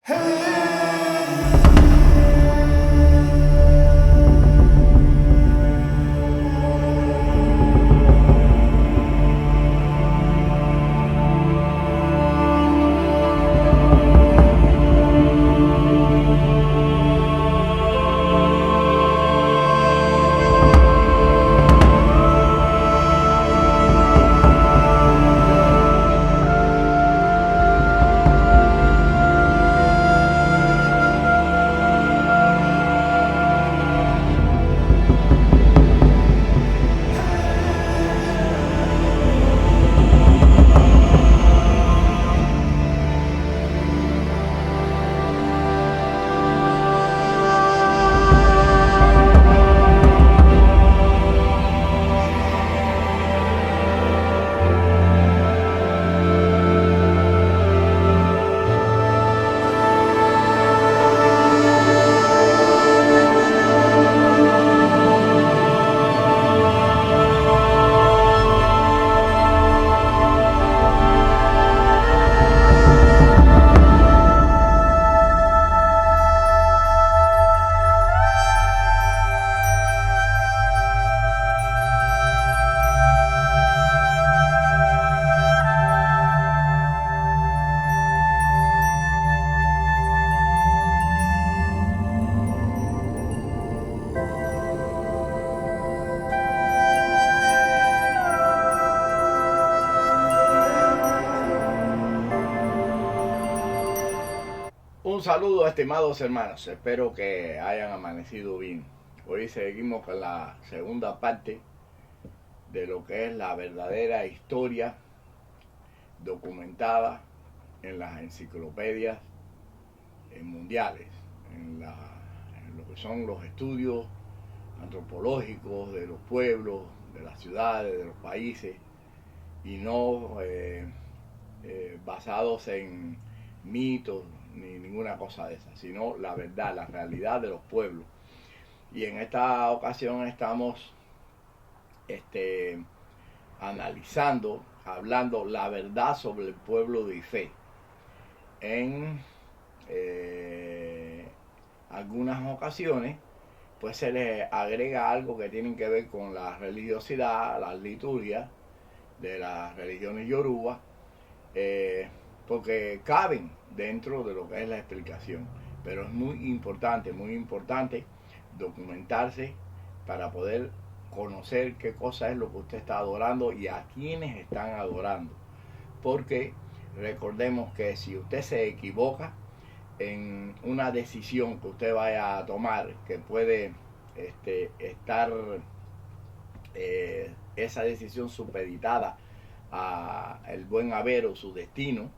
Un saludo, estimados hermanos, espero que hayan amanecido bien. Hoy seguimos con la segunda parte de lo que es la verdadera historia documentada en las enciclopedias mundiales, en lo que son los estudios antropológicos de los pueblos, de las ciudades, de los países, y no basados en mitos ni ninguna cosa de esa, sino la verdad, la realidad de los pueblos. Y en esta ocasión estamos analizando, hablando la verdad sobre el pueblo de Ifé. En algunas ocasiones pues se le agrega algo que tiene que ver con la religiosidad, las liturgias de las religiones yoruba, porque caben dentro de lo que es la explicación. Pero es muy importante documentarse para poder conocer qué cosa es lo que usted está adorando y a quienes están adorando. Porque recordemos que si usted se equivoca en una decisión que usted vaya a tomar, que puede estar esa decisión supeditada a el buen haber o su destino,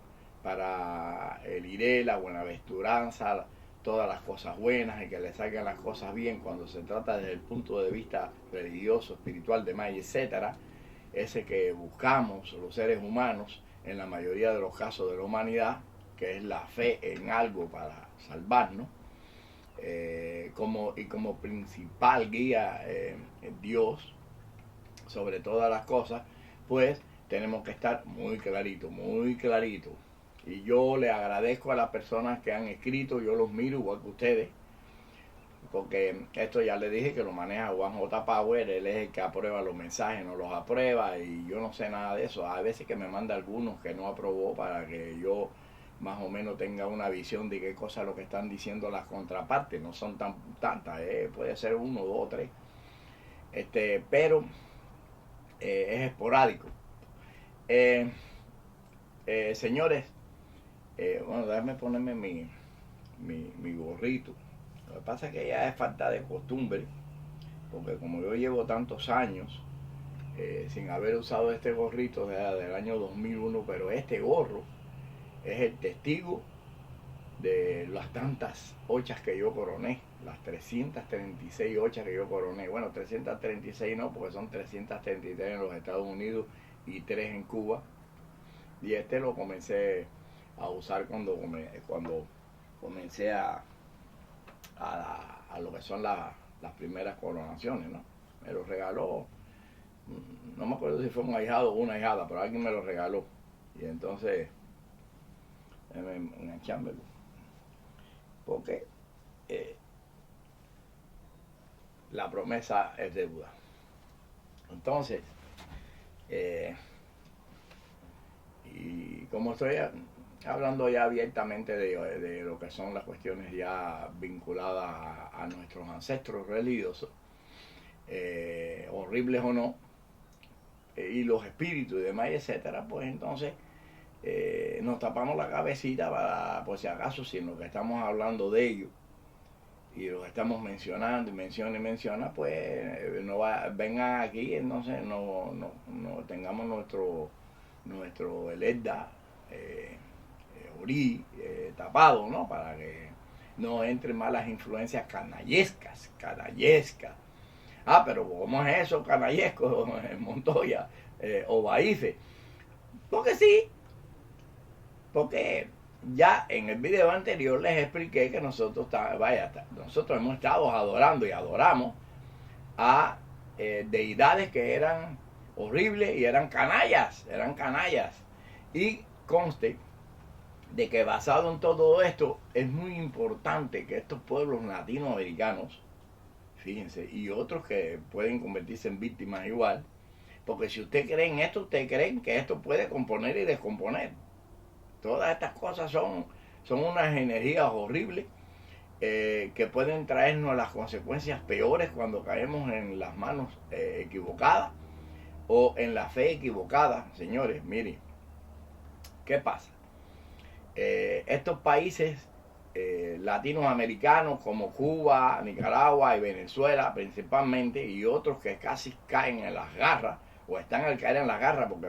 para el iré, la buenaventuranza, todas las cosas buenas y que le salgan las cosas bien cuando se trata desde el punto de vista religioso, espiritual, demás, etcétera, ese que buscamos los seres humanos en la mayoría de los casos de la humanidad, que es la fe en algo para salvarnos, como principal guía Dios sobre todas las cosas, pues tenemos que estar muy clarito, muy clarito. Y yo le agradezco a las personas que han escrito, yo los miro igual que ustedes, porque esto ya le dije que lo maneja Juan J. Power, él es el que aprueba los mensajes, no los aprueba, y yo no sé nada de eso. Hay veces que me manda algunos que no aprobó para que yo más o menos tenga una visión de qué cosa es lo que están diciendo las contrapartes. No son tantas, puede ser uno, dos o tres, pero es esporádico. Señores, bueno, déjame ponerme mi gorrito. Lo que pasa es que ya es falta de costumbre, porque como yo llevo tantos años sin haber usado este gorrito desde el año 2001, pero este gorro es el testigo de las tantas ochas que yo coroné, las 336 ochas que yo coroné. Bueno, 336 no, porque son 333 en los Estados Unidos y 3 en Cuba. Y lo comencé a usar cuando comencé a lo que son las primeras coronaciones, ¿no? Me lo regaló, no me acuerdo si fue un ahijado o una ahijada, pero alguien me lo regaló. Y entonces, enganchámelo. porque la promesa es deuda. Entonces, y como estoy hablando ya abiertamente de lo que son las cuestiones ya vinculadas a nuestros ancestros religiosos, horribles o no, y los espíritus y demás, etcétera, pues entonces nos tapamos la cabecita para, por si acaso, si en lo que estamos hablando de ellos y lo que estamos mencionando y menciona, pues no vengan aquí, entonces no tengamos nuestro Eledda Orí tapado, ¿no? Para que no entren malas influencias canallescas. Ah, pero ¿cómo es eso, canallesco, Montoya o Baífe? Porque sí, porque ya en el video anterior les expliqué que nosotros hemos estado adorando y adoramos a deidades que eran horribles y eran canallas. Y conste de que basado en todo esto es muy importante que estos pueblos latinoamericanos, fíjense, y otros que pueden convertirse en víctimas igual, porque si usted cree en esto, usted cree que esto puede componer y descomponer. Todas estas cosas son unas energías horribles que pueden traernos las consecuencias peores cuando caemos en las manos equivocadas o en la fe equivocada. Señores, miren, ¿qué pasa? Estos países latinoamericanos como Cuba, Nicaragua y Venezuela principalmente, y otros que casi caen en las garras o están al caer en las garras porque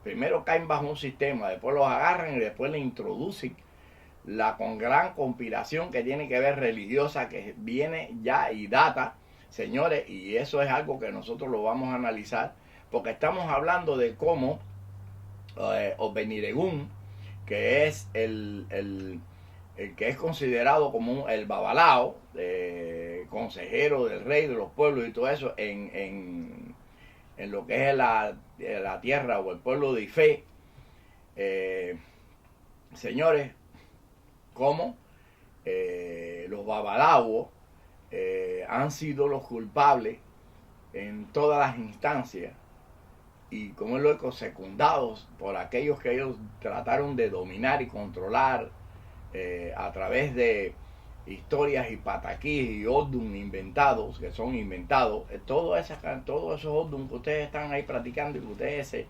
primero caen bajo un sistema, después los agarran y después le introducen la con gran conspiración que tiene que ver religiosa, que viene ya y data, señores, y eso es algo que nosotros lo vamos a analizar, porque estamos hablando de cómo Obeniregún, que es el que es considerado como el babalao, consejero del rey de los pueblos y todo eso, en lo que es la tierra o el pueblo de Ife, señores, como los babalaos han sido los culpables en todas las instancias y como es lógico secundados por aquellos que ellos trataron de dominar y controlar a través de historias y pataquís y odum inventados, que son inventados, todos esos odum que ustedes están ahí practicando y que ustedes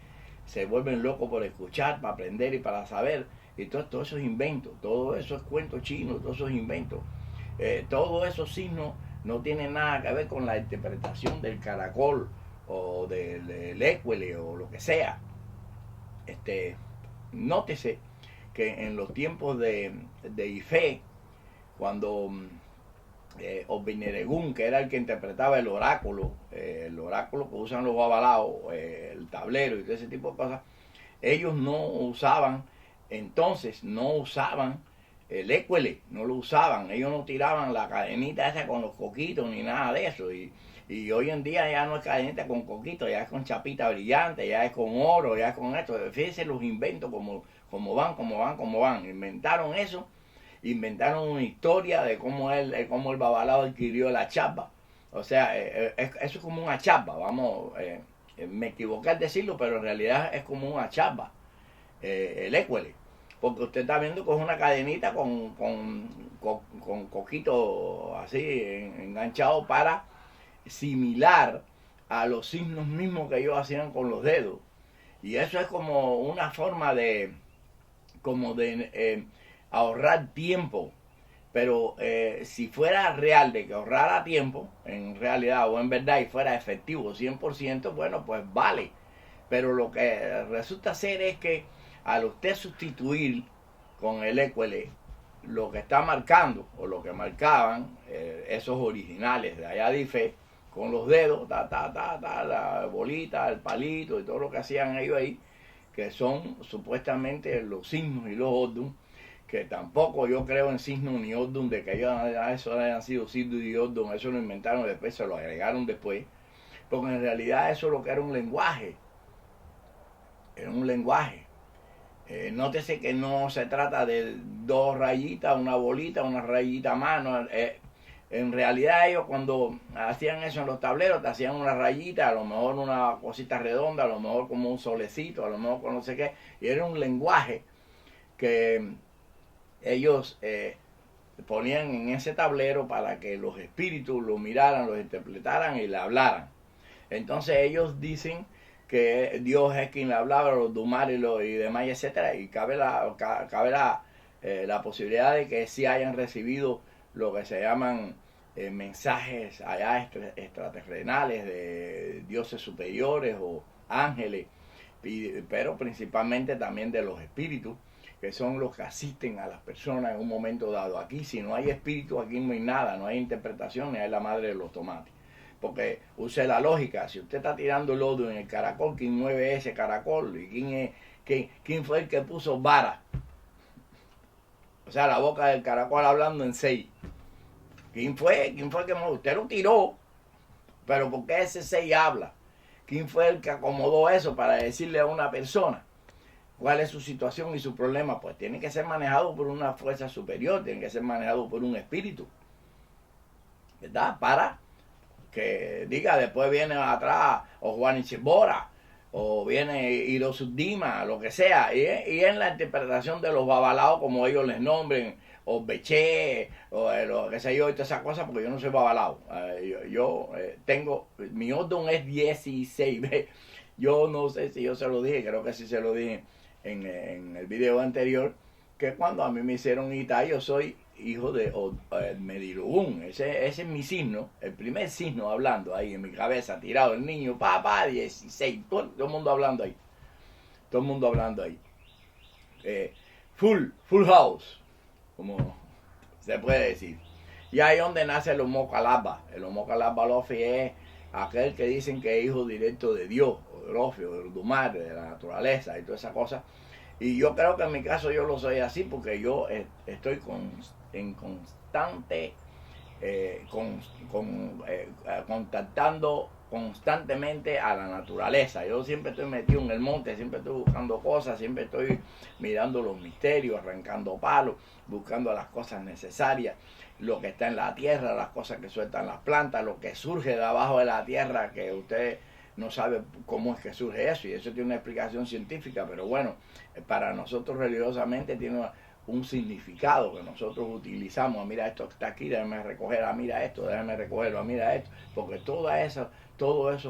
se vuelven locos por escuchar, para aprender y para saber, y todos esos inventos, todo eso es cuento chino, todos esos inventos, todos esos signos no tienen nada que ver con la interpretación del caracol o del écuele o lo que sea. Nótese que en los tiempos de Ife, cuando Obeniregún, que era el que interpretaba el oráculo que usan los babalaos, el tablero y todo ese tipo de cosas, ellos no usaban el écuele, no lo usaban, ellos no tiraban la cadenita esa con los coquitos ni nada de eso, y hoy en día ya no es cadenita con coquitos, ya es con chapita brillante, ya es con oro, ya es con esto. Fíjense los inventos como van, inventaron eso, inventaron una historia de cómo el babalao adquirió la chapa, o sea, eso es como una chapa, me equivoqué al decirlo, pero en realidad es como una chapa, el écuele, porque usted está viendo que es una cadenita con coquito así enganchado para similar a los signos mismos que ellos hacían con los dedos, y eso es como una forma de ahorrar tiempo, pero si fuera real de que ahorrara tiempo en realidad o en verdad y fuera efectivo 100%, bueno, pues vale, pero lo que resulta ser es que al usted sustituir con el écuele lo que está marcando o lo que marcaban esos originales de allá de Ife con los dedos, la bolita, el palito y todo lo que hacían ellos ahí, que son supuestamente los signos y los odum, que tampoco yo creo en signos ni odum, de que ellos eso hayan sido signos y odum, eso lo inventaron después, se lo agregaron después, porque en realidad eso lo que era un lenguaje, Nótese que no se trata de dos rayitas, una bolita, una rayita más. No, en realidad ellos cuando hacían eso en los tableros, te hacían una rayita, a lo mejor una cosita redonda, a lo mejor como un solecito, a lo mejor con no sé qué. Y era un lenguaje que ellos ponían en ese tablero para que los espíritus lo miraran, los interpretaran y le hablaran. Entonces ellos dicen que Dios es quien le hablaba, los Dumar y demás, etcétera, y cabe la posibilidad de que sí hayan recibido lo que se llaman mensajes allá extraterrenales de dioses superiores o ángeles, pero principalmente también de los espíritus, que son los que asisten a las personas en un momento dado. Aquí, si no hay espíritu, aquí no hay nada, no hay interpretación, ni hay la madre de los tomates. Porque use la lógica, si usted está tirando lodo en el caracol, ¿quién mueve ese caracol? ¿Y quién fue el que puso vara? O sea, la boca del caracol hablando en 6. ¿Quién fue que movió? Usted lo tiró, pero ¿por qué ese 6 habla? ¿Quién fue el que acomodó eso para decirle a una persona cuál es su situación y su problema? Pues tiene que ser manejado por una fuerza superior, tiene que ser manejado por un espíritu, ¿verdad? Para que diga, después viene atrás o Juan Ichibora o viene Hirosudima, lo que sea, y en la interpretación de los babalaos, como ellos les nombren, o Beché, o lo que sé yo, y todas esas cosas, porque yo no soy babalao. Yo tengo, mi orden es 16. Yo no sé si yo se lo dije, creo que sí se lo dije en el video anterior, que cuando a mí me hicieron Ita, yo soy hijo de Medirugún. Ese es mi signo, el primer signo hablando ahí en mi cabeza, tirado el niño, papá, 16, todo el mundo hablando ahí. Todo el mundo hablando ahí. Full house, como se puede decir. Y ahí es donde nace el Homo Calaba. El Homo Calaba Lofi es aquel que dicen que es hijo directo de Dios, o del Lofi, o del Dumar, de la naturaleza y toda esa cosa. Y yo creo que en mi caso yo lo soy así porque yo estoy en constante, contactando constantemente a la naturaleza. Yo siempre estoy metido en el monte, siempre estoy buscando cosas, siempre estoy mirando los misterios, arrancando palos, buscando las cosas necesarias, lo que está en la tierra, las cosas que sueltan las plantas, lo que surge de abajo de la tierra, que usted no sabe cómo es que surge eso, y eso tiene una explicación científica, pero bueno, para nosotros religiosamente tiene un significado que nosotros utilizamos. Mira, esto está aquí, déjame recoger, mira esto, déjame recogerlo, mira esto, porque todo eso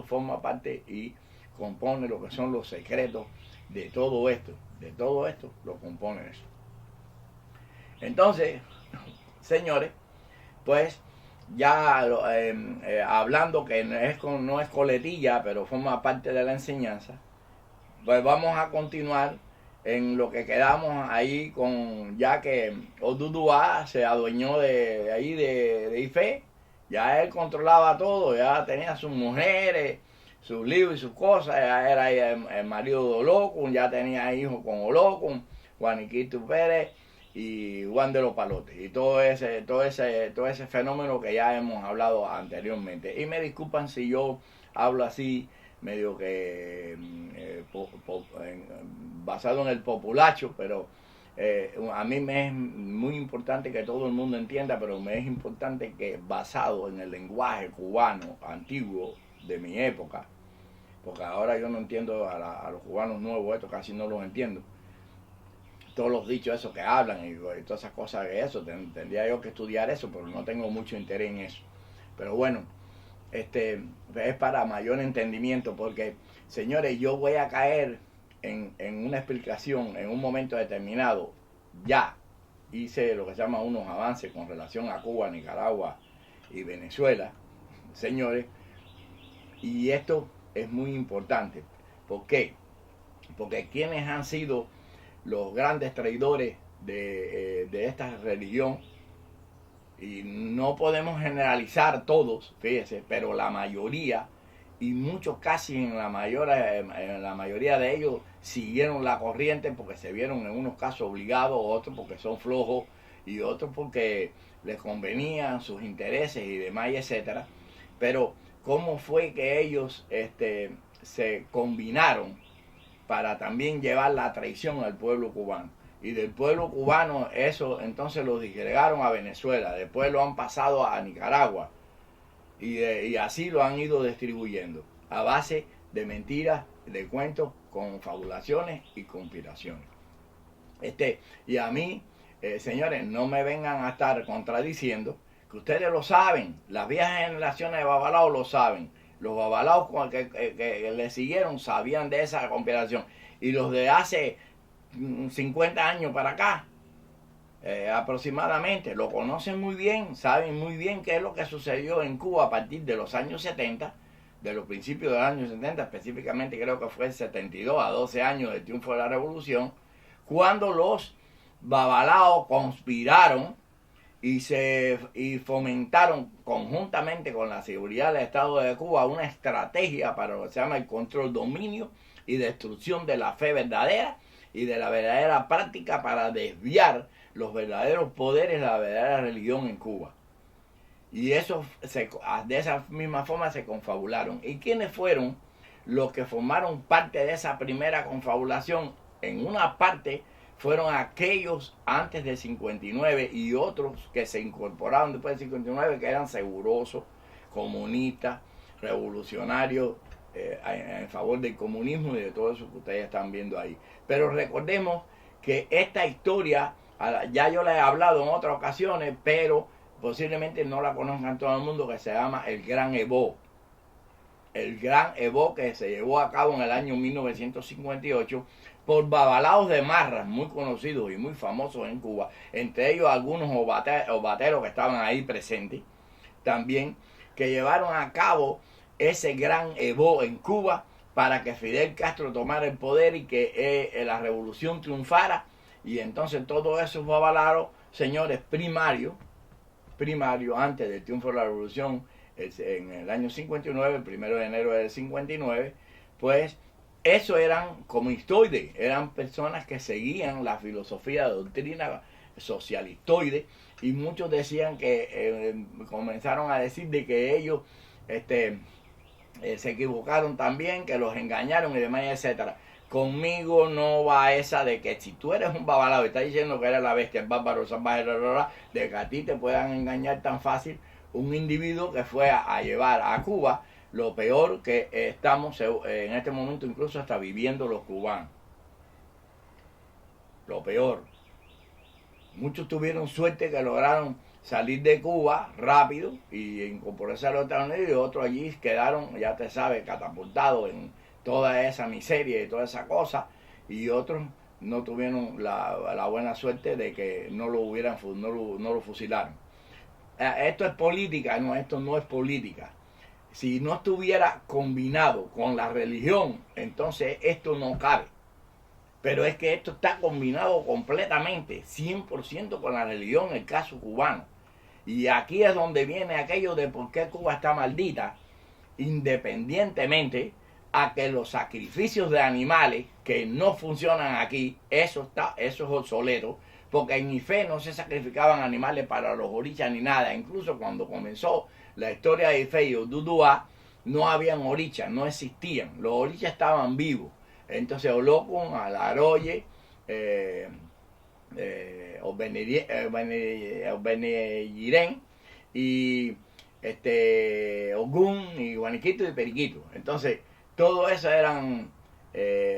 forma parte y compone lo que son los secretos de todo esto lo compone eso. Entonces, señores, pues ya hablando que no es coletilla, pero forma parte de la enseñanza, pues vamos a continuar en lo que quedamos ahí con, ya que Oduduá se adueñó de ahí de Ife, ya él controlaba todo, ya tenía sus mujeres, sus líos y sus cosas, ya era el marido de Olokun, ya tenía hijos con Olokun, Juaniquito Pérez y Juan de los Palotes, y todo ese fenómeno que ya hemos hablado anteriormente. Y me disculpan si yo hablo así medio que basado en el populacho, pero a mí me es muy importante que todo el mundo entienda, pero me es importante que basado en el lenguaje cubano antiguo de mi época, porque ahora yo no entiendo a los cubanos nuevos, esto casi no los entiendo, todos los dichos esos que hablan y todas esas cosas de eso, tendría yo que estudiar eso, pero no tengo mucho interés en eso. Pero bueno, es para mayor entendimiento, porque señores, yo voy a caer en una explicación en un momento determinado. Ya hice lo que se llama unos avances con relación a Cuba, Nicaragua y Venezuela, señores, y esto es muy importante. ¿Por qué? Porque quienes han sido los grandes traidores de esta religión, y no podemos generalizar todos, fíjese, pero la mayoría, y muchos casi en la mayoría de ellos siguieron la corriente porque se vieron en unos casos obligados, otros porque son flojos y otros porque les convenían sus intereses y demás, etcétera. Pero cómo fue que ellos se combinaron para también llevar la traición al pueblo cubano. Y del pueblo cubano eso entonces lo disgregaron a Venezuela, después lo han pasado a Nicaragua y así lo han ido distribuyendo a base de mentiras, de cuentos, confabulaciones y conspiraciones. Y a mí, señores, no me vengan a estar contradiciendo, que ustedes lo saben, las viejas generaciones de babalaos lo saben, los babalaos que le siguieron sabían de esa conspiración, y los de hace 50 años para acá, aproximadamente, lo conocen muy bien, saben muy bien qué es lo que sucedió en Cuba a partir de los años 70, de los principios de los años 70, específicamente creo que fue el 72, a 12 años del triunfo de la revolución, cuando los babalaos conspiraron y fomentaron conjuntamente con la seguridad del Estado de Cuba una estrategia para lo que se llama el control, dominio y destrucción de la fe verdadera y de la verdadera práctica para desviar los verdaderos poderes de la verdadera religión en Cuba. Y eso de esa misma forma se confabularon. ¿Y quiénes fueron los que formaron parte de esa primera confabulación? En una parte fueron aquellos antes del 59 y otros que se incorporaron después del 59, que eran segurosos, comunistas, revolucionarios, en favor del comunismo y de todo eso que ustedes están viendo ahí. Pero recordemos que esta historia, ya yo la he hablado en otras ocasiones, pero posiblemente no la conozcan todo el mundo, que se llama el Gran Ebó. El Gran Ebó, que se llevó a cabo en el año 1958 por babalaos de marras muy conocidos y muy famosos en Cuba, entre ellos algunos obateros que estaban ahí presentes, también, que llevaron a cabo ese Gran Ebó en Cuba para que Fidel Castro tomara el poder y que la revolución triunfara. Y entonces todos esos babalaos, señores, primarios, antes del triunfo de la revolución, en el año 59, el 1 de enero del 59, pues eso eran comunistoides, eran personas que seguían la filosofía de doctrina socialistoide, y muchos decían que comenzaron a decir de que ellos se equivocaron también, que los engañaron y demás, etcétera. Conmigo no va esa de que si tú eres un babalao y estás diciendo que eres la bestia, el bárbaro, salvaje, de que a ti te puedan engañar tan fácil un individuo que fue a llevar a Cuba lo peor que estamos en este momento incluso hasta viviendo los cubanos. Lo peor. Muchos tuvieron suerte que lograron salir de Cuba rápido y incorporarse a los Estados Unidos, y otros allí quedaron, ya te sabes, catapultados en toda esa miseria y toda esa cosa, y otros no tuvieron la buena suerte de que no lo fusilaron. Esto es política, no, esto no es política. Si no estuviera combinado con la religión, entonces esto no cabe. Pero es que esto está combinado completamente, 100% con la religión, en el caso cubano. Y aquí es donde viene aquello de por qué Cuba está maldita, independientemente a que los sacrificios de animales que no funcionan aquí, eso es obsoleto, porque en Ife no se sacrificaban animales para los orichas ni nada. Incluso cuando comenzó la historia de Ife y Odudua, no habían orichas, no existían. Los orichas estaban vivos. Entonces Olokun, Alaroye, Obeneyirén y Ogún y Guaniquito y Periquito. Entonces todos esos eran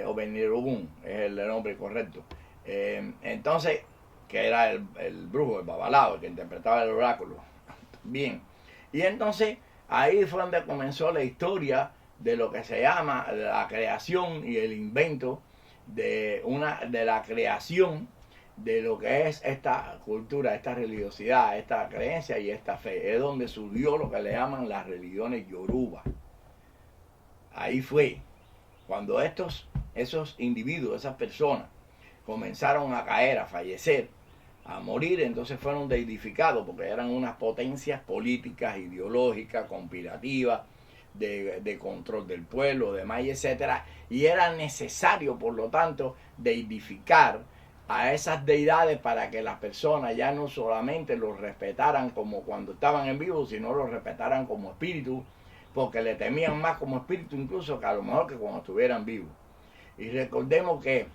Obenirogún, es el nombre correcto. Entonces, que era el brujo, el babalao, el que interpretaba el oráculo. Bien. Y entonces ahí fue donde comenzó la historia de lo que se llama la creación y el invento de la creación de lo que es esta cultura, esta religiosidad, esta creencia y esta fe. Es donde surgió lo que le llaman las religiones yoruba. Ahí fue cuando esos individuos, esas personas, comenzaron a caer, a fallecer, a morir, entonces fueron deidificados, porque eran unas potencias políticas, ideológicas, conspirativas, de control del pueblo, demás, etcétera, y era necesario, por lo tanto, deidificar a esas deidades para que las personas ya no solamente los respetaran como cuando estaban en vivo, sino los respetaran como espíritu, porque le temían más como espíritu incluso que a lo mejor que cuando estuvieran vivos. Y recordemos que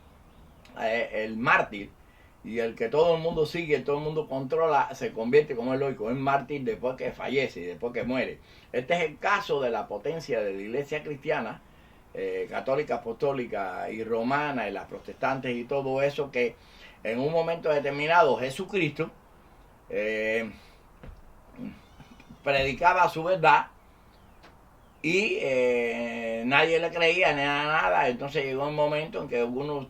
el mártir y el que todo el mundo sigue, todo el mundo controla, se convierte, como es lógico, en mártir después que fallece y después que muere. Este es el caso de la potencia de la iglesia cristiana, católica, apostólica y romana, y las protestantes y todo eso, que en un momento determinado Jesucristo predicaba su verdad y nadie le creía ni nada. Entonces llegó un momento en que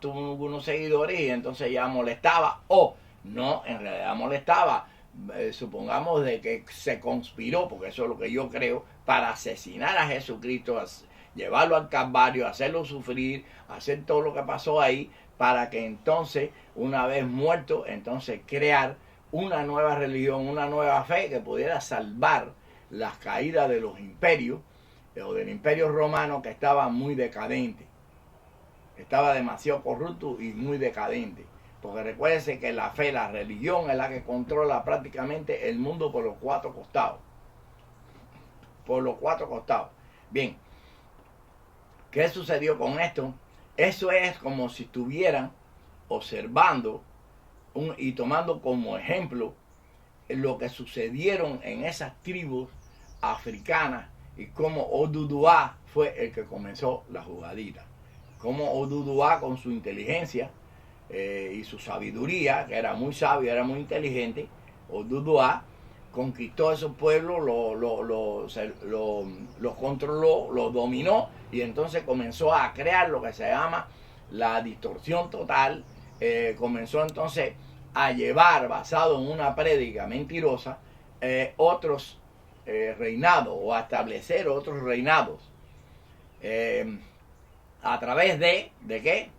tuvo algunos seguidores y entonces ya molestaba, o no, en realidad molestaba, supongamos de que se conspiró, porque eso es lo que yo creo, para asesinar a Jesucristo, llevarlo al Calvario, hacerlo sufrir, hacer todo lo que pasó ahí, para que entonces, una vez muerto, entonces crear una nueva religión, una nueva fe que pudiera salvar las caídas de los imperios, o del imperio romano, que estaba muy decadente, estaba demasiado corrupto y muy decadente. Porque recuérdense que la fe, la religión, es la que controla prácticamente el mundo por los cuatro costados. Por los cuatro costados. Bien, ¿qué sucedió con esto? Eso es como si estuvieran observando y tomando como ejemplo lo que sucedieron en esas tribus africanas y cómo Oduduwa fue el que comenzó la jugadita. Cómo Oduduwa, con su inteligencia y su sabiduría, que era muy sabio, era muy inteligente, Oduduwa conquistó esos pueblos, los controló, los dominó, y entonces comenzó a crear lo que se llama la distorsión total. Comenzó entonces a llevar, basado en una prédica mentirosa, otros reinados, o a establecer otros reinados, a través ¿de qué?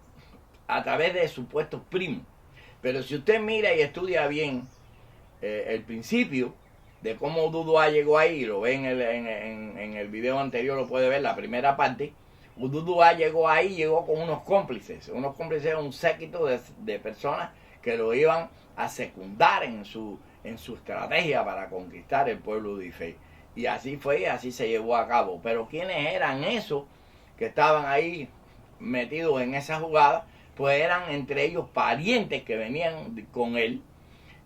A través de supuestos primos. Pero si usted mira y estudia bien el principio de cómo Oduduwa llegó ahí, lo ve en el video anterior, lo puede ver, la primera parte. Oduduwa llegó ahí, llegó con unos cómplices, un séquito de personas que lo iban a secundar en su estrategia para conquistar el pueblo de Ife. Y así fue, y así se llevó a cabo. Pero ¿quiénes eran esos que estaban ahí metidos en esa jugada? Pues eran entre ellos parientes que venían con él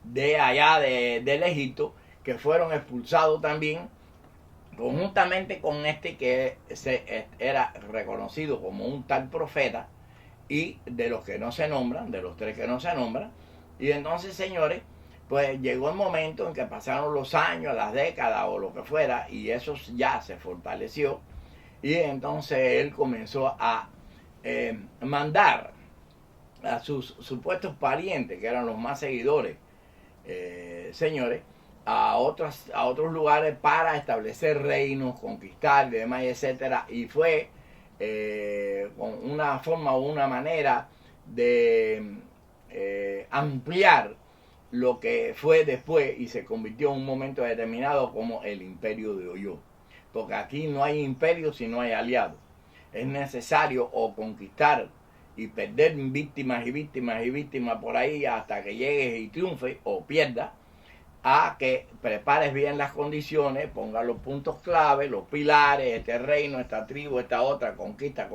de allá del Egipto, que fueron expulsados también, conjuntamente con este que era reconocido como un tal profeta, y de los que no se nombran, de los tres que no se nombran. Y entonces, señores, pues llegó el momento en que pasaron los años, las décadas o lo que fuera, y eso ya se fortaleció, y entonces él comenzó a mandar a sus supuestos parientes, que eran los más seguidores, señores, a otros lugares para establecer reinos, conquistar y demás, etcétera. Y fue con una forma o una manera de ampliar lo que fue después y se convirtió en un momento determinado como el imperio de Oyo. Porque aquí no hay imperio si no hay aliados. Es necesario o conquistar y perder víctimas y víctimas y víctimas por ahí hasta que llegues y triunfe, o pierdas, a que prepares bien las condiciones, pongas los puntos clave, los pilares, este reino, esta tribu, esta otra, conquista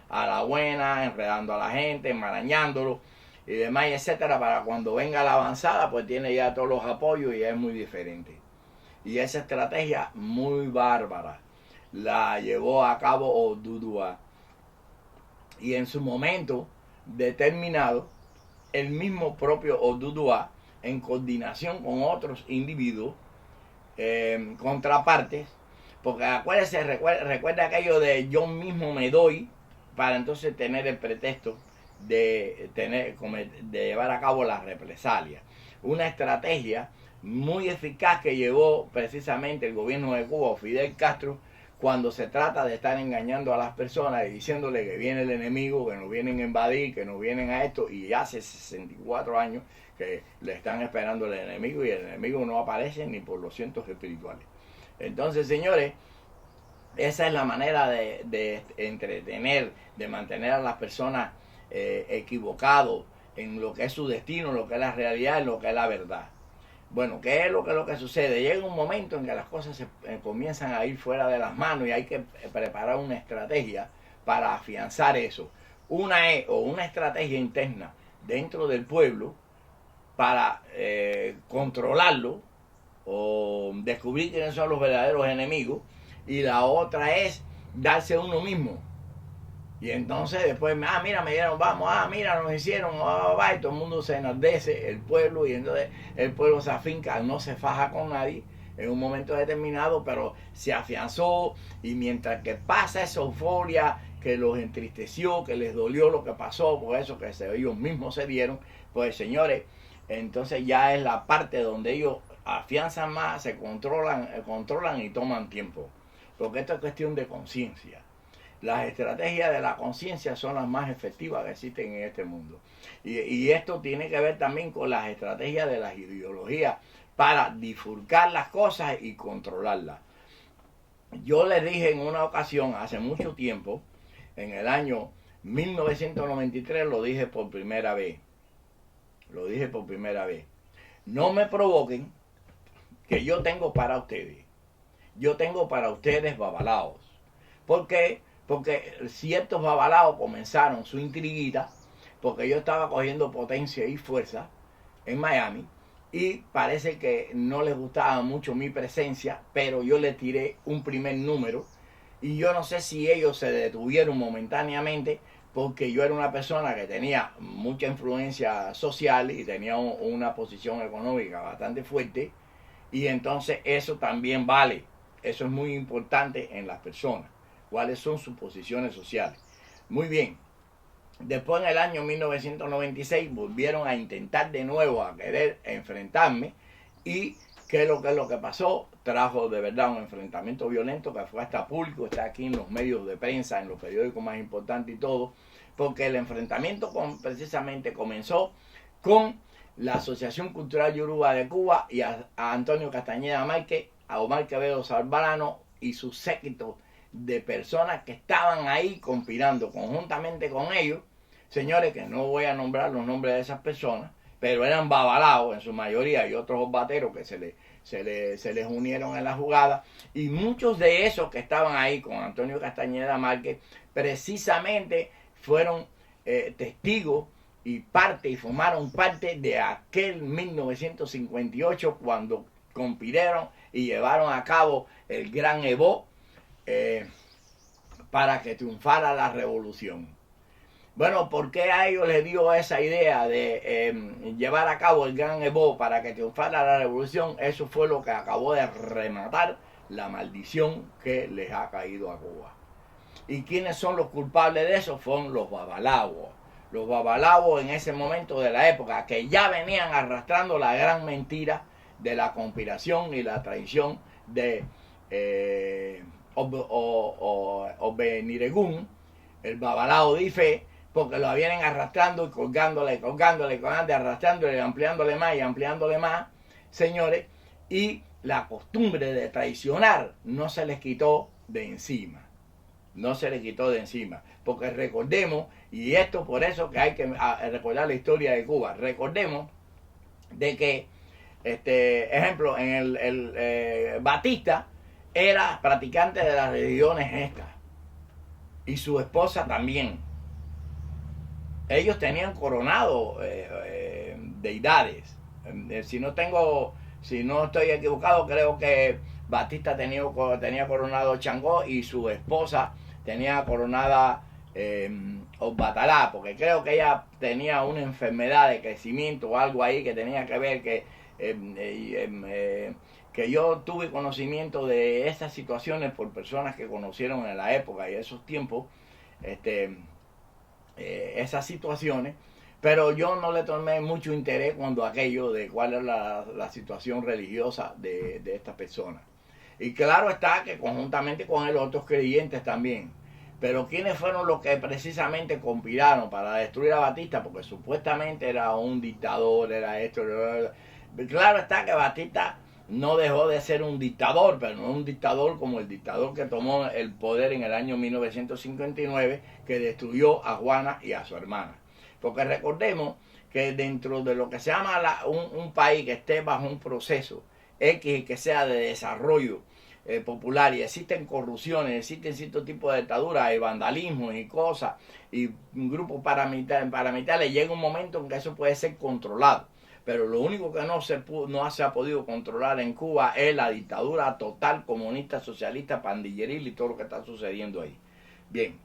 a la buena, enredando a la gente, enmarañándolo y demás, etcétera, para cuando venga la avanzada, pues tiene ya todos los apoyos y es muy diferente. Y esa estrategia muy bárbara la llevó a cabo Oduduwa. Y en su momento determinado, el mismo propio Oduduwa, en coordinación con otros individuos, contrapartes, porque acuérdese, recuerda aquello de yo mismo me doy, para entonces tener el pretexto de llevar a cabo la represalia. Una estrategia muy eficaz que llevó precisamente el gobierno de Cuba, Fidel Castro, cuando se trata de estar engañando a las personas y diciéndole que viene el enemigo, que nos vienen a invadir, que nos vienen a esto, y hace 64 años que le están esperando el enemigo, y el enemigo no aparece ni por los cientos espirituales. Entonces, señores, esa es la manera de entretener, de mantener a las personas equivocados en lo que es su destino, en lo que es la realidad, en lo que es la verdad. Bueno, ¿qué es lo que sucede? Llega un momento en que las cosas se comienzan a ir fuera de las manos y hay que preparar una estrategia para afianzar eso. una estrategia interna dentro del pueblo para controlarlo o descubrir quiénes son los verdaderos enemigos, y la otra es darse a uno mismo. Y entonces después, mira, me dieron, vamos, mira, nos hicieron, y todo el mundo se enardece, el pueblo, y entonces el pueblo se afinca, no se faja con nadie en un momento determinado, pero se afianzó, y mientras que pasa esa euforia que los entristeció, que les dolió lo que pasó, por eso que ellos mismos se dieron, pues señores, entonces ya es la parte donde ellos afianzan más, se controlan y toman tiempo, porque esto es cuestión de conciencia. Las estrategias de la conciencia son las más efectivas que existen en este mundo. Y esto tiene que ver también con las estrategias de las ideologías para bifurcar las cosas y controlarlas. Yo les dije en una ocasión, hace mucho tiempo, en el año 1993, lo dije por primera vez. Lo dije por primera vez. No me provoquen, que yo tengo para ustedes. Yo tengo para ustedes babalaos. ¿Por qué? Porque ciertos babalaos comenzaron su intriguita, porque yo estaba cogiendo potencia y fuerza en Miami, y parece que no les gustaba mucho mi presencia, pero yo les tiré un primer número, y yo no sé si ellos se detuvieron momentáneamente, porque yo era una persona que tenía mucha influencia social y tenía una posición económica bastante fuerte, y entonces eso también vale. Eso es muy importante en las personas, cuáles son sus posiciones sociales. Muy bien, después en el año 1996 volvieron a intentar de nuevo a querer enfrentarme, y ¿qué es lo que pasó? Trajo de verdad un enfrentamiento violento que fue hasta público, está aquí en los medios de prensa, en los periódicos más importantes y todo, porque el enfrentamiento precisamente comenzó con la Asociación Cultural Yoruba de Cuba y a Antonio Castañeda Márquez, a Omar Quevedo Salvarano y su séquito de personas que estaban ahí conspirando conjuntamente con ellos, señores, que no voy a nombrar los nombres de esas personas, pero eran babalaos en su mayoría y otros bateros que se les unieron en la jugada, y muchos de esos que estaban ahí con Antonio Castañeda Márquez precisamente fueron testigos y formaron parte de aquel 1958 cuando conspiraron y llevaron a cabo el gran Evo para que triunfara la revolución. Bueno, ¿por qué a ellos les dio esa idea de llevar a cabo el gran Evo para que triunfara la revolución? Eso fue lo que acabó de rematar la maldición que les ha caído a Cuba. ¿Y quiénes son los culpables de eso? Fueron los babalaos. Los babalaos en ese momento de la época, que ya venían arrastrando la gran mentira de la conspiración y la traición de Obeniregún, el babalao de Ife, porque lo vienen arrastrando y colgándole, arrastrándole, ampliándole más y ampliándole más, señores, y la costumbre de traicionar no se les quitó de encima. No se les quitó de encima, porque recordemos, y esto por eso que hay que recordar la historia de Cuba, recordemos de que, ejemplo, en el Batista era practicante de las religiones estas, y su esposa también. Ellos tenían coronado deidades. Si no estoy equivocado, creo que Batista tenía coronado Changó y su esposa tenía coronada Obatalá, porque creo que ella tenía una enfermedad de crecimiento o algo ahí que tenía que ver que yo tuve conocimiento de estas situaciones por personas que conocieron en la época y esos tiempos esas situaciones, pero yo no le tomé mucho interés cuando aquello de cuál era la situación religiosa de estas personas. Y claro está que conjuntamente con él otros creyentes también. Pero ¿quiénes fueron los que precisamente conspiraron para destruir a Batista? Porque supuestamente era un dictador, era esto. Claro está que Batista no dejó de ser un dictador, pero no un dictador como el dictador que tomó el poder en el año 1959, que destruyó a Juana y a su hermana. Porque recordemos que dentro de lo que se llama un país que esté bajo un proceso X que sea de desarrollo popular y existen corrupciones, existen ciertos tipos de dictaduras y vandalismo y cosas y grupos paramilitares, llega un momento en que eso puede ser controlado. Pero lo único que no se ha podido controlar en Cuba es la dictadura total, comunista, socialista, pandilleril y todo lo que está sucediendo ahí. Bien,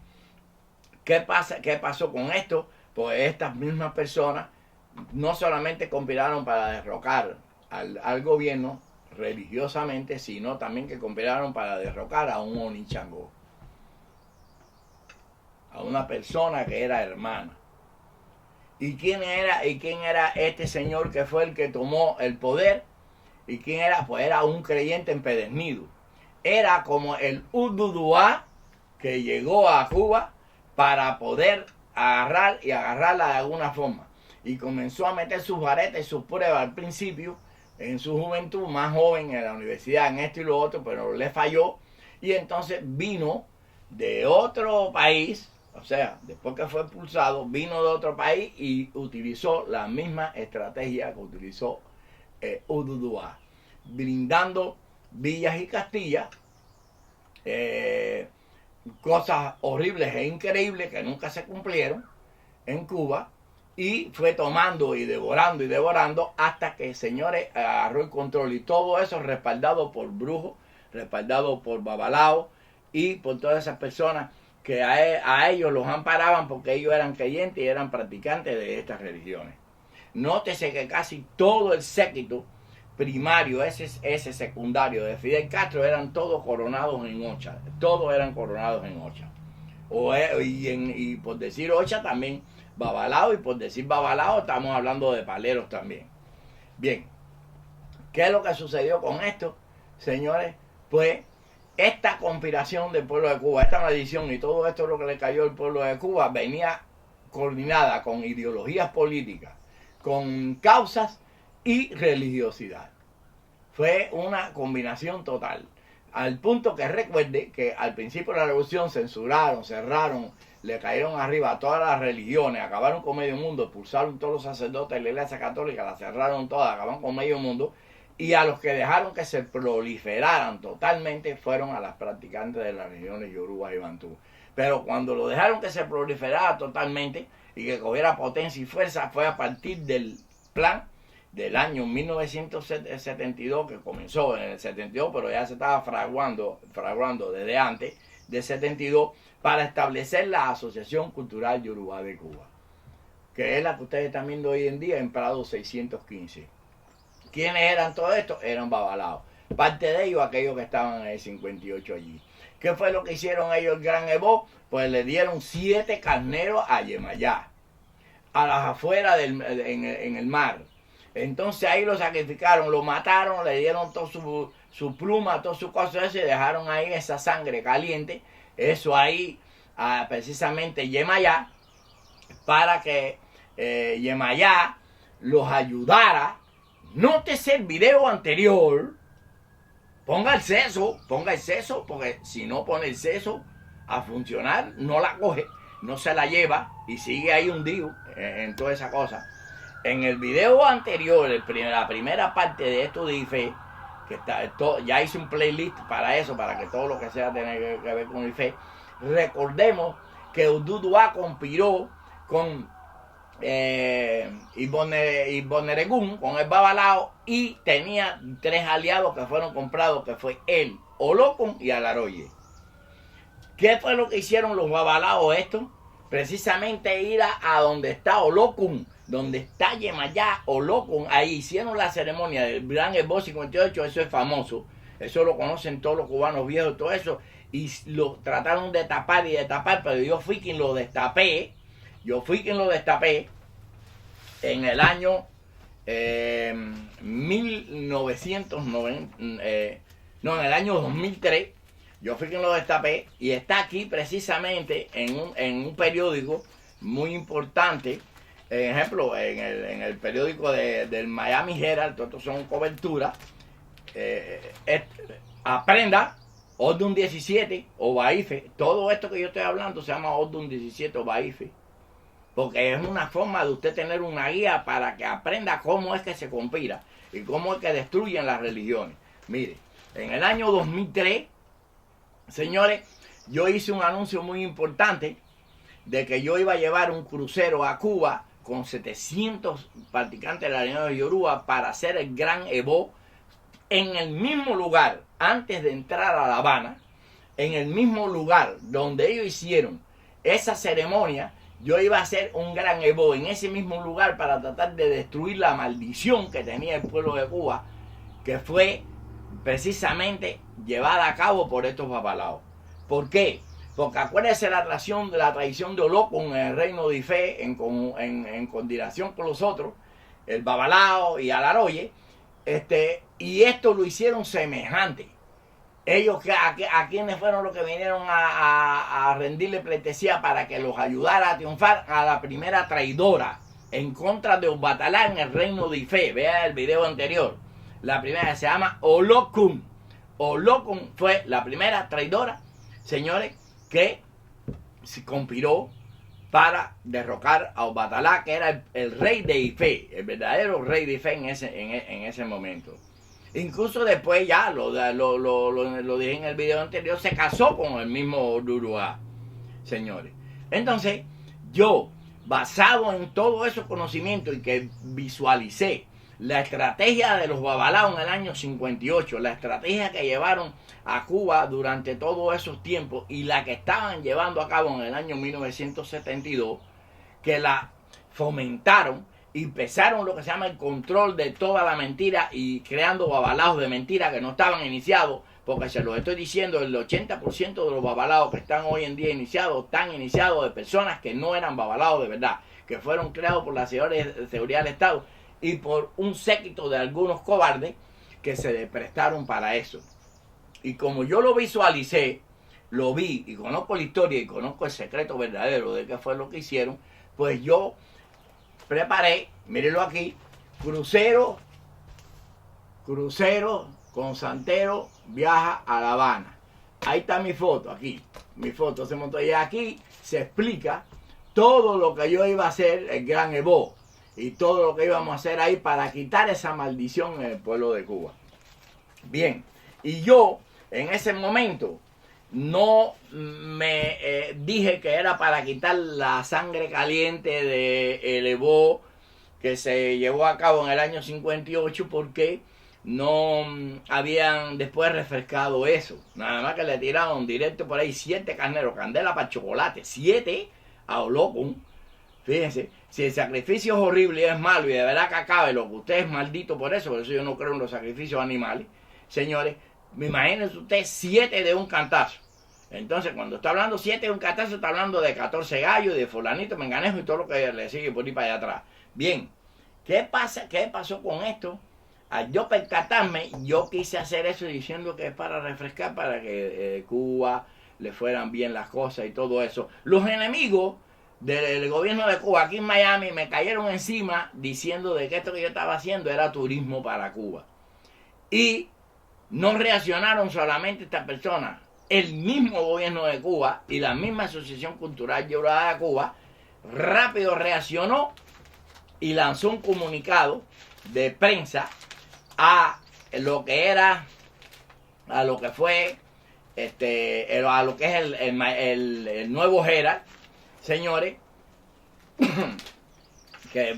¿qué pasó con esto? Pues estas mismas personas no solamente conspiraron para derrocar al gobierno religiosamente, sino también que conspiraron para derrocar a un Onichango, a una persona que era hermana. ¿Y quién era este señor que fue el que tomó el poder? ¿Y quién era? Pues era un creyente empedernido. Era como el Ududuá que llegó a Cuba para poder agarrarla de alguna forma. Y comenzó a meter sus varetas y sus pruebas al principio, en su juventud, más joven en la universidad, en esto y lo otro, pero le falló. Y entonces vino de otro país, o sea, después que fue expulsado, vino de otro país y utilizó la misma estrategia que utilizó Ududuá, brindando villas y castillas, cosas horribles e increíbles que nunca se cumplieron en Cuba, y fue tomando y devorando hasta que, señores, agarró el control, y todo eso respaldado por brujos, respaldado por babalao y por todas esas personas que a ellos los amparaban porque ellos eran creyentes y eran practicantes de estas religiones. Nótese que casi todo el séquito primario, ese secundario de Fidel Castro, eran todos coronados en Ocha. Todos eran coronados en Ocha. Y por decir Ocha también babalao, y por decir babalao estamos hablando de paleros también. Bien, ¿qué es lo que sucedió con esto, señores? Pues esta conspiración del pueblo de Cuba, esta maldición y todo esto lo que le cayó al pueblo de Cuba venía coordinada con ideologías políticas, con causas y religiosidad. Fue una combinación total, al punto que recuerde que al principio de la revolución censuraron, cerraron, le cayeron arriba a todas las religiones, acabaron con medio mundo, expulsaron todos los sacerdotes de la Iglesia Católica, la cerraron todas, acabaron con medio mundo, y a los que dejaron que se proliferaran totalmente fueron a las practicantes de las religiones Yoruba y Bantú. Pero cuando lo dejaron que se proliferara totalmente y que cogiera potencia y fuerza, fue a partir del plan del año 1972, que comenzó en el 72, pero ya se estaba fraguando desde antes de 72, para establecer la Asociación Cultural Yoruba de Cuba, que es la que ustedes están viendo hoy en día en Prado 615. ¿Quiénes eran todos estos? Eran babalaos. Parte de ellos, aquellos que estaban en el 58 allí. ¿Qué fue lo que hicieron ellos el Gran Ebó? Pues le dieron 7 carneros a Yemayá, a las afueras en el mar. Entonces ahí lo sacrificaron, lo mataron, le dieron todo su pluma, todas sus cosas, y dejaron ahí esa sangre caliente, eso ahí, precisamente Yemayá, para que Yemayá los ayudara. Nótese el video anterior, ponga el seso, porque si no pone el seso a funcionar, no la coge, no se la lleva y sigue ahí hundido en toda esa cosa. En el video anterior, la primera parte de esto de IFE, que ya hice un playlist para eso, para que todo lo que sea tenga que ver con IFE, recordemos que Ududuá conspiró con Iboneregún, con el babalao, y tenía 3 aliados que fueron comprados, que fue él, Olokun y Alaroye. ¿Qué fue lo que hicieron los babalaos estos? Precisamente ir a donde está Olokun, donde está Yemayá, Olokun, ahí hicieron la ceremonia del Gran Ebó 58, eso es famoso, eso lo conocen todos los cubanos viejos, todo eso, y lo trataron de tapar, pero yo fui quien lo destapé en el año 1990, en el año 2003, yo fui quien lo destapé, y está aquí precisamente en un periódico muy importante. Ejemplo, en el periódico del Miami Herald, todos son cobertura. Aprenda, Ordun 17 o Baife. Todo esto que yo estoy hablando se llama Ordun 17 o Baife, porque es una forma de usted tener una guía para que aprenda cómo es que se conspira y cómo es que destruyen las religiones. Mire, En el año 2003, señores, yo hice un anuncio muy importante de que yo iba a llevar un crucero a Cuba con 700 practicantes de la Reunión de Yoruba para hacer el gran Evo en el mismo lugar, antes de entrar a La Habana, en el mismo lugar donde ellos hicieron esa ceremonia. Yo iba a hacer un gran Evo en ese mismo lugar para tratar de destruir la maldición que tenía el pueblo de Cuba, que fue precisamente llevada a cabo por estos babalaos. ¿Por qué? Porque acuérdense la tradición de Olokun en el reino de Ife, en coordinación con los otros, el babalao y Alaroye, y esto lo hicieron semejante. Ellos, a quienes fueron los que vinieron a rendirle pleitesía para que los ayudara a triunfar a la primera traidora en contra de Obatalá en el reino de Ife. Vea el video anterior. La primera se llama Olokun. Olokun fue la primera traidora, señores, que se conspiró para derrocar a Obatalá, que era el rey de Ife, el verdadero rey de Ife en ese momento. Incluso después, ya lo dije en el video anterior, se casó con el mismo Durua, señores. Entonces, yo, basado en todos esos conocimientos y que visualicé la estrategia de los babalaos en el año 58, la estrategia que llevaron a Cuba durante todos esos tiempos y la que estaban llevando a cabo en el año 1972, que la fomentaron y empezaron lo que se llama el control de toda la mentira y creando babalaos de mentira que no estaban iniciados, porque se los estoy diciendo, el 80% de los babalaos que están hoy en día iniciados, están iniciados de personas que no eran babalaos de verdad, que fueron creados por la seguridad del Estado y por un séquito de algunos cobardes que se prestaron para eso. Y como yo lo visualicé, lo vi y conozco la historia y conozco el secreto verdadero de qué fue lo que hicieron, pues yo preparé, mírenlo aquí, crucero con Santero viaja a La Habana. Ahí está mi foto, aquí. Mi foto se montó y aquí se explica todo lo que yo iba a hacer, el gran Evo, y todo lo que íbamos a hacer ahí para quitar esa maldición en el pueblo de Cuba. Bien, y yo en ese momento no me dije que era para quitar la sangre caliente del Evo que se llevó a cabo en el año 58, porque no habían después refrescado eso. Nada más que le tiraron directo por ahí 7 carneros, candela para chocolate, 7 a Olokun. Fíjense, si el sacrificio es horrible y es malo y de verdad que acabe lo que usted es maldito por eso yo no creo en los sacrificios animales, señores, imagínense usted 7 de un cantazo. Entonces, cuando está hablando 7 de un cantazo, está hablando de 14 gallos, de fulanito, menganejo y todo lo que le sigue por ahí para allá atrás. Bien, ¿qué pasó con esto? Al yo percatarme, yo quise hacer eso diciendo que es para refrescar, para que Cuba le fueran bien las cosas y todo eso. Los enemigos del gobierno de Cuba aquí en Miami me cayeron encima diciendo de que esto que yo estaba haciendo era turismo para Cuba. Y no reaccionaron solamente estas personas, el mismo gobierno de Cuba y la misma Asociación Cultural Yoruba de Cuba rápido reaccionó y lanzó un comunicado de prensa a lo que era, a lo que fue, a lo que es el nuevo Herald, señores, que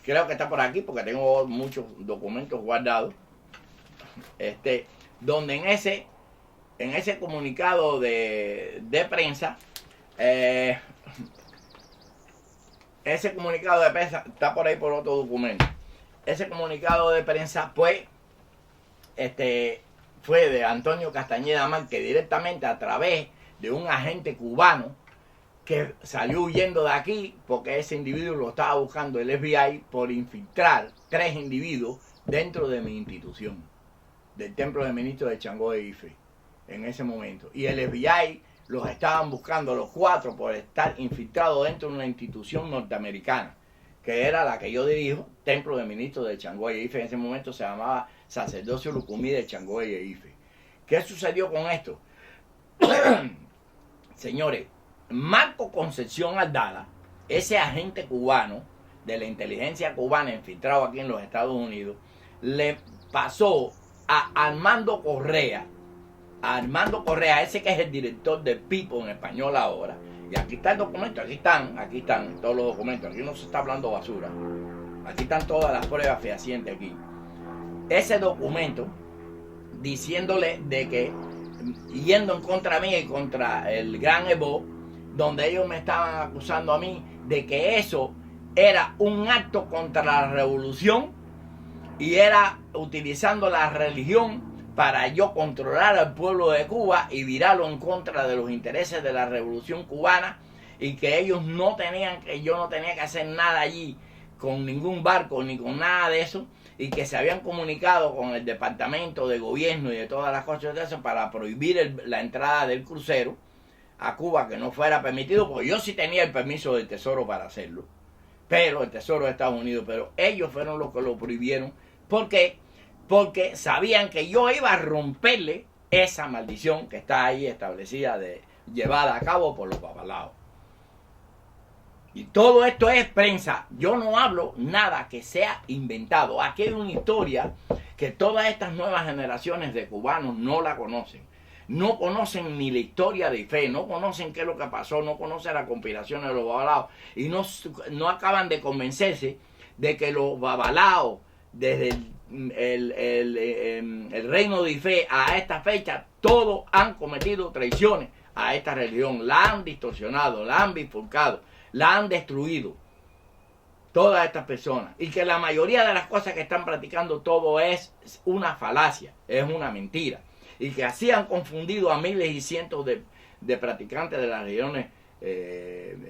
creo que está por aquí porque tengo muchos documentos guardados, donde en ese comunicado de prensa, ese comunicado de prensa está por ahí por otro documento. Ese comunicado de prensa, pues, fue de Antonio Castañeda Amar, que directamente a través de un agente cubano que salió huyendo de aquí, porque ese individuo lo estaba buscando el FBI por infiltrar 3 individuos dentro de mi institución, del templo del ministro de Changó de Ife, en ese momento. Y el FBI los estaban buscando los 4 por estar infiltrados dentro de una institución norteamericana, que era la que yo dirijo, Templo del Ministro de Changó y Ife. En ese momento se llamaba Sacerdocio Lucumí de Changó y Ife. ¿Qué sucedió con esto? Señores, Marco Concepción Aldala, ese agente cubano de la inteligencia cubana infiltrado aquí en los Estados Unidos, le pasó a Armando Correa. A Armando Correa, ese que es el director de Pipo en español ahora. Y aquí está el documento, aquí están todos los documentos. Aquí no se está hablando basura. Aquí están todas las pruebas fehacientes aquí. Ese documento diciéndole de que, yendo en contra mí y contra el Gran Evo, donde ellos me estaban acusando a mí de que eso era un acto contra la revolución y era utilizando la religión para yo controlar al pueblo de Cuba y virarlo en contra de los intereses de la revolución cubana, y que ellos no tenían, que yo no tenía que hacer nada allí con ningún barco ni con nada de eso, y que se habían comunicado con el departamento de gobierno y de todas las cosas de eso para prohibir la entrada del crucero a Cuba, que no fuera permitido, porque yo sí tenía el permiso del Tesoro para hacerlo, pero el Tesoro de Estados Unidos, pero ellos fueron los que lo prohibieron. ¿Por qué? Porque sabían que yo iba a romperle esa maldición que está ahí establecida, llevada a cabo por los babalaos. Y todo esto es prensa. Yo no hablo nada que sea inventado. Aquí hay una historia que todas estas nuevas generaciones de cubanos no la conocen. No conocen ni la historia de fe, no conocen qué es lo que pasó, no conocen la conspiración de los babalaos, y no acaban de convencerse de que los babalaos, desde el reino de Ife a esta fecha, todos han cometido traiciones a esta religión, la han distorsionado, la han bifurcado, la han destruido, todas estas personas, y que la mayoría de las cosas que están practicando todo es una falacia, es una mentira, y que así han confundido a miles y cientos de practicantes de las religiones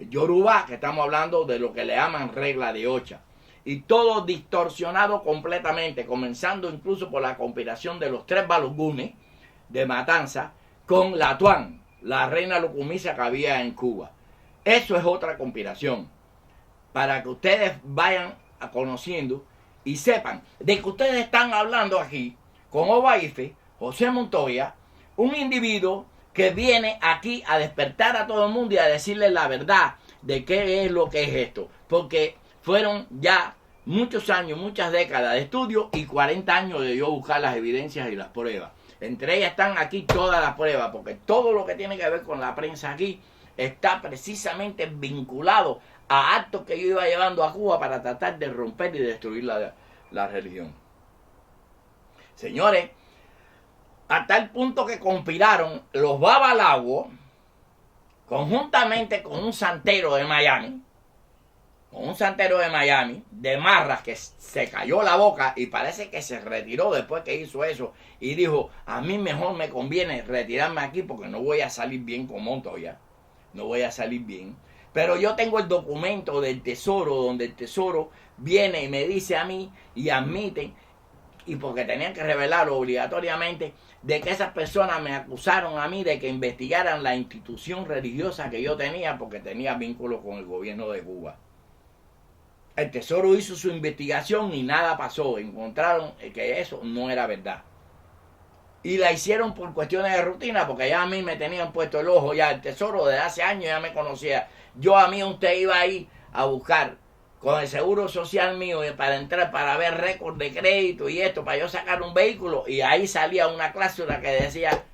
Yoruba, que estamos hablando de lo que le llaman regla de Ocha, y todo distorsionado completamente, comenzando incluso por la conspiración de los 3 Balogunes de Matanza con la Tuan, la reina lucumisa que había en Cuba. Eso es otra conspiración, para que ustedes vayan conociendo y sepan de que ustedes están hablando aquí con Obaife, José Montoya, un individuo que viene aquí a despertar a todo el mundo y a decirle la verdad de qué es lo que es esto, porque fueron ya muchos años, muchas décadas de estudio y 40 años de yo buscar las evidencias y las pruebas. Entre ellas están aquí todas las pruebas, porque todo lo que tiene que ver con la prensa aquí está precisamente vinculado a actos que yo iba llevando a Cuba para tratar de romper y destruir la religión. Señores, a tal punto que conspiraron los babalaos conjuntamente con un santero de Miami, de Marras, que se cayó la boca y parece que se retiró después que hizo eso y dijo, a mí mejor me conviene retirarme aquí porque no voy a salir bien con Montoya, no voy a salir bien. Pero yo tengo el documento del Tesoro, donde el Tesoro viene y me dice a mí y admite, y porque tenían que revelarlo obligatoriamente, de que esas personas me acusaron a mí de que investigaran la institución religiosa que yo tenía, porque tenía vínculos con el gobierno de Cuba. El Tesoro hizo su investigación y nada pasó. Encontraron que eso no era verdad. Y la hicieron por cuestiones de rutina, porque ya a mí me tenían puesto el ojo, ya el Tesoro desde hace años ya me conocía. Yo a mí usted iba ahí a buscar con el seguro social mío para entrar, para ver récord de crédito y esto, para yo sacar un vehículo, y ahí salía una cláusula que decía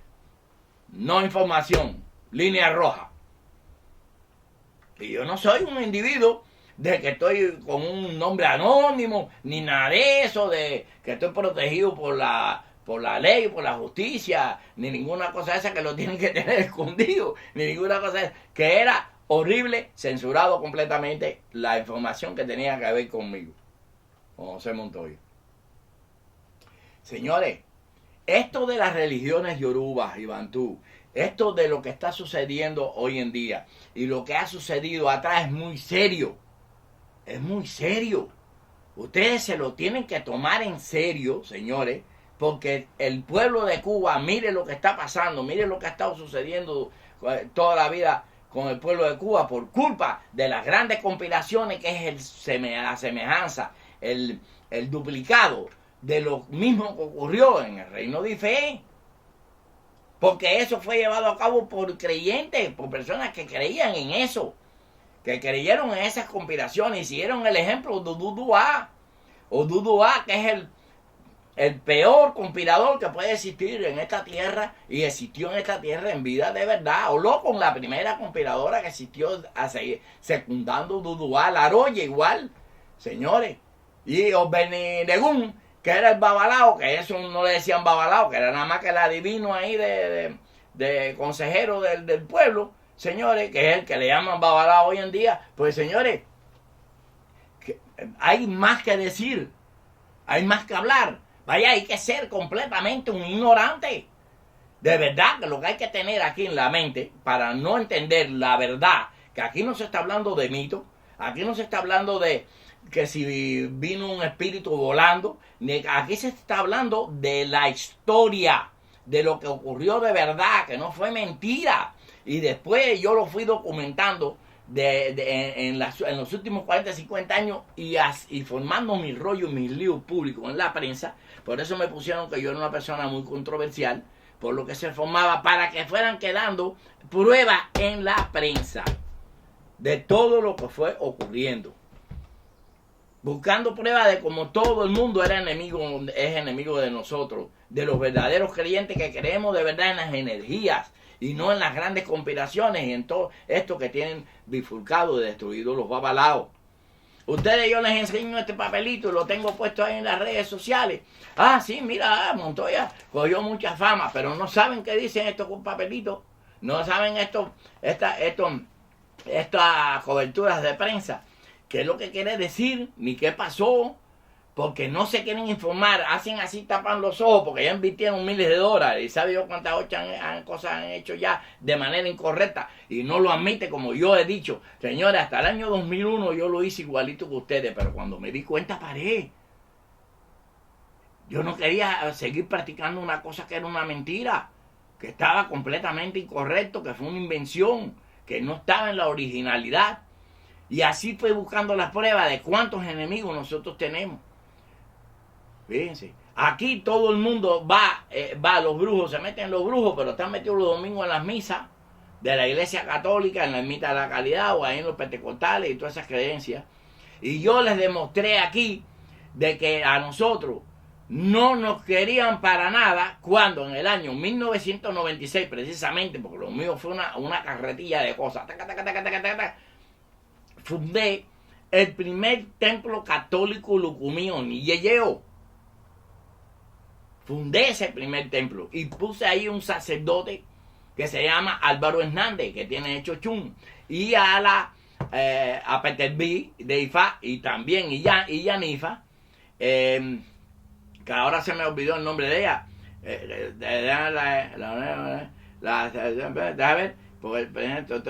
no información, línea roja. Y yo no soy un individuo de que estoy con un nombre anónimo, ni nada de eso, de que estoy protegido por la ley, por la justicia, ni ninguna cosa esa que lo tienen que tener escondido, ni ninguna cosa esa, que era horrible, censurado completamente la información que tenía que ver conmigo, con José Montoya. Señores, esto de las religiones yorubas y bantú, esto de lo que está sucediendo hoy en día y lo que ha sucedido atrás es muy serio. Es muy serio. Ustedes se lo tienen que tomar en serio, señores, porque el pueblo de Cuba, mire lo que está pasando, mire lo que ha estado sucediendo toda la vida con el pueblo de Cuba por culpa de las grandes conspiraciones que es la semejanza, el duplicado de lo mismo que ocurrió en el reino de Ife. Porque eso fue llevado a cabo por creyentes, por personas que creían en eso, que creyeron en esas conspiraciones y siguieron el ejemplo de Duduá, o Duduá, que es el peor conspirador que puede existir en esta tierra y existió en esta tierra en vida de verdad. Habló con la primera conspiradora que existió secundando Duduá, Laroya igual, señores. Y Osbeni Negún, que era el babalao, que eso no le decían babalao, que era nada más que el adivino ahí de consejero del pueblo, señores, que es el que le llaman babalao hoy en día. Pues señores, hay más que decir, hay más que hablar. Vaya, hay que ser completamente un ignorante. De verdad que lo que hay que tener aquí en la mente para no entender la verdad, que aquí no se está hablando de mito, aquí no se está hablando de que si vino un espíritu volando, aquí se está hablando de la historia, de lo que ocurrió de verdad, que no fue mentira. Y después yo lo fui documentando en los últimos 40, 50 años y formando mi rollo, mis líos públicos en la prensa. Por eso me pusieron que yo era una persona muy controversial, por lo que se formaba, para que fueran quedando pruebas en la prensa de todo lo que fue ocurriendo. Buscando pruebas de cómo todo el mundo es enemigo de nosotros, de los verdaderos creyentes que creemos de verdad en las energías y no en las grandes conspiraciones y en todo esto que tienen bifurcado y destruido los babalaos. Ustedes, yo les enseño este papelito y lo tengo puesto ahí en las redes sociales. Ah, sí, mira, Montoya cogió mucha fama, pero no saben qué dicen estos papelitos. No saben estas coberturas de prensa. ¿Qué es lo que quiere decir? Ni qué pasó. Porque no se quieren informar. Hacen así, tapan los ojos, porque ya invirtieron miles de dólares. Y sabe yo cuántas cosas han hecho ya de manera incorrecta. Y no lo admite, como yo he dicho. Señores, hasta el año 2001 yo lo hice igualito que ustedes. Pero cuando me di cuenta, paré. Yo no quería seguir practicando una cosa que era una mentira. Que estaba completamente incorrecto. Que fue una invención. Que no estaba en la originalidad. Y así fue buscando las pruebas de cuántos enemigos nosotros tenemos. Fíjense, aquí todo el mundo va a los brujos, se meten los brujos, pero están metidos los domingos en las misas de la iglesia católica, en la ermita de la Caridad o ahí en los pentecostales y todas esas creencias. Y yo les demostré aquí de que a nosotros no nos querían para nada cuando en el año 1996, precisamente, porque lo mío fue una carretilla de cosas, fundé el primer templo católico lucumío en Yeyeo. Fundé ese primer templo y puse ahí un sacerdote que se llama Álvaro Hernández, que tiene hecho chum, y a Peterbi de Ifá, y también y Yanifa, que ahora se me olvidó el nombre de ella. Déjame ver, porque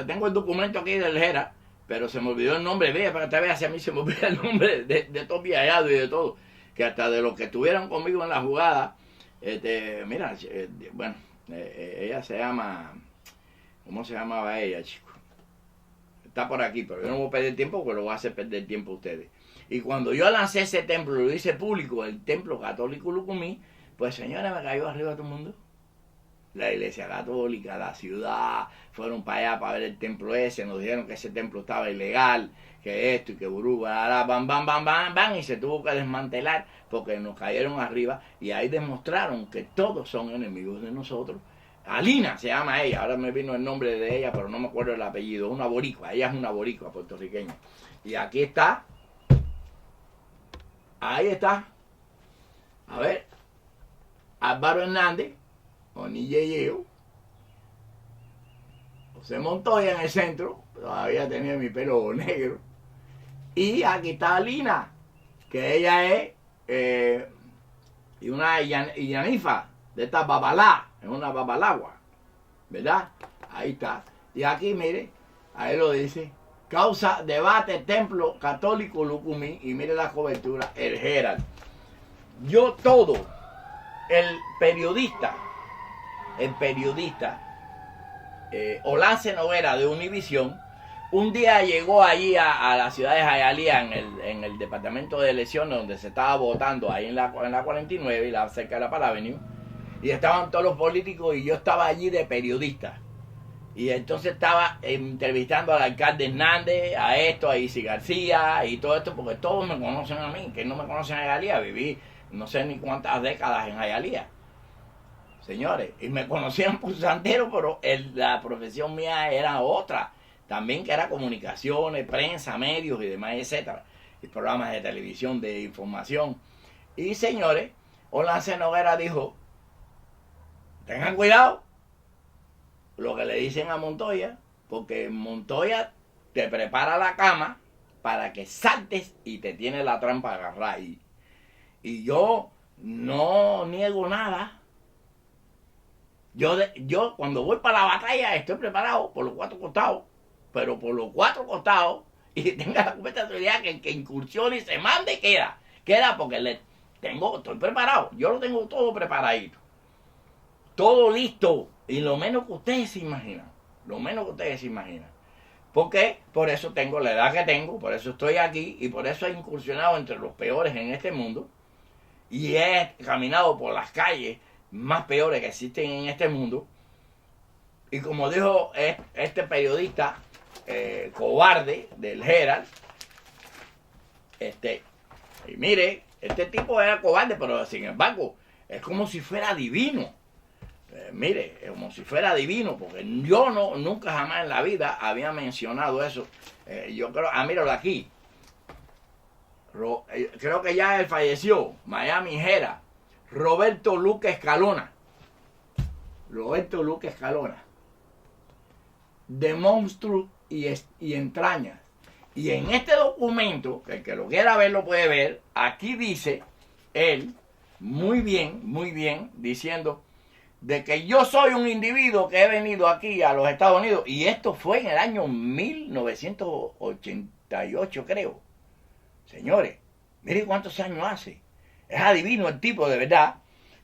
tengo el documento aquí del Jera, pero se me olvidó el nombre. Vea, para que te veas, si a mí se me olvida el nombre de todos viajados y de todo, que hasta de los que estuvieron conmigo en la jugada. Mira, bueno, ella se llama, ¿cómo se llamaba ella, chico? Está por aquí, pero yo no voy a perder tiempo porque lo voy a hacer perder tiempo a ustedes. Y cuando yo lancé ese templo, lo hice público, el templo católico Lucumí, pues señora, me cayó arriba todo el mundo. La iglesia católica, la ciudad, fueron para allá para ver el templo ese, nos dijeron que ese templo estaba ilegal, que esto y que burú, bam, y se tuvo que desmantelar porque nos cayeron arriba y ahí demostraron que todos son enemigos de nosotros. Alina se llama ella, ahora me vino el nombre de ella, pero no me acuerdo el apellido, una boricua, ella es una boricua puertorriqueña. Y aquí está, ahí está, a ver, Álvaro Hernández, Onilleyeo, José Montoya en el centro, todavía tenía mi pelo negro, y aquí está Alina, que ella es y una Yanifa, de esta babalá, es una babalagua, ¿verdad? Ahí está. Y aquí, mire, ahí lo dice, causa, debate, templo católico Lucumí, y mire la cobertura, el Herald. Yo todo, el periodista, Olance Noguera de Univisión, un día llegó allí a la ciudad de Hialeah, en el departamento de elecciones donde se estaba votando, ahí en la 49 y cerca de la Park Avenue, y estaban todos los políticos y yo estaba allí de periodista. Y entonces estaba entrevistando al alcalde Hernández, a Isi García y todo esto, porque todos me conocen a mí, que no me conocen a Hialeah. Viví no sé ni cuántas décadas en Hialeah. Señores, y me conocían por santero, pero la profesión mía era otra, también, que era comunicaciones, prensa, medios y demás, etcétera, y programas de televisión de información. Y señores, Olance Noguera dijo, tengan cuidado lo que le dicen a Montoya, porque Montoya te prepara la cama para que saltes y te tiene la trampa agarrada ahí. Y yo no niego nada. Yo cuando voy para la batalla estoy preparado por los 4 costados, pero por los 4 costados, y tenga la completa seguridad que incursione y se mande, queda porque estoy preparado, yo lo tengo todo preparadito, todo listo, y lo menos que ustedes se imaginan, ¿Por qué? Por eso tengo la edad que tengo, por eso estoy aquí, y por eso he incursionado entre los peores en este mundo, y he caminado por las calles más peores que existen en este mundo. Y como dijo este periodista cobarde del Herald, y mire, este tipo era cobarde, pero sin embargo es como si fuera divino. Mire, es como si fuera divino, porque yo nunca jamás en la vida había mencionado eso. Yo creo, míralo aquí, creo que ya él falleció, Miami Herald, Roberto Luque Escalona, de monstruos y entrañas. Y en este documento, que el que lo quiera ver lo puede ver, aquí dice él, muy bien, diciendo de que yo soy un individuo que he venido aquí a los Estados Unidos, y esto fue en el año 1988, creo. Señores, miren cuántos años hace. Es adivino el tipo, de verdad,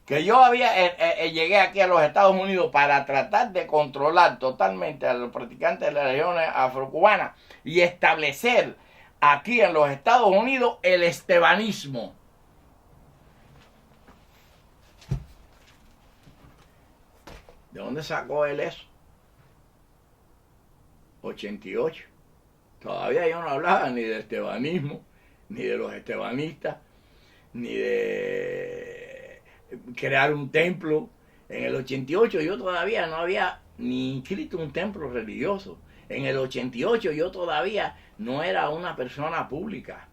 que yo llegué aquí a los Estados Unidos para tratar de controlar totalmente a los practicantes de las religiones afrocubanas y establecer aquí en los Estados Unidos el estebanismo. ¿De dónde sacó él eso? 88. Todavía yo no hablaba ni del estebanismo, ni de los estebanistas, ni de crear un templo. En el 88 yo todavía no había ni inscrito un templo religioso. En el 88 yo todavía no era una persona pública.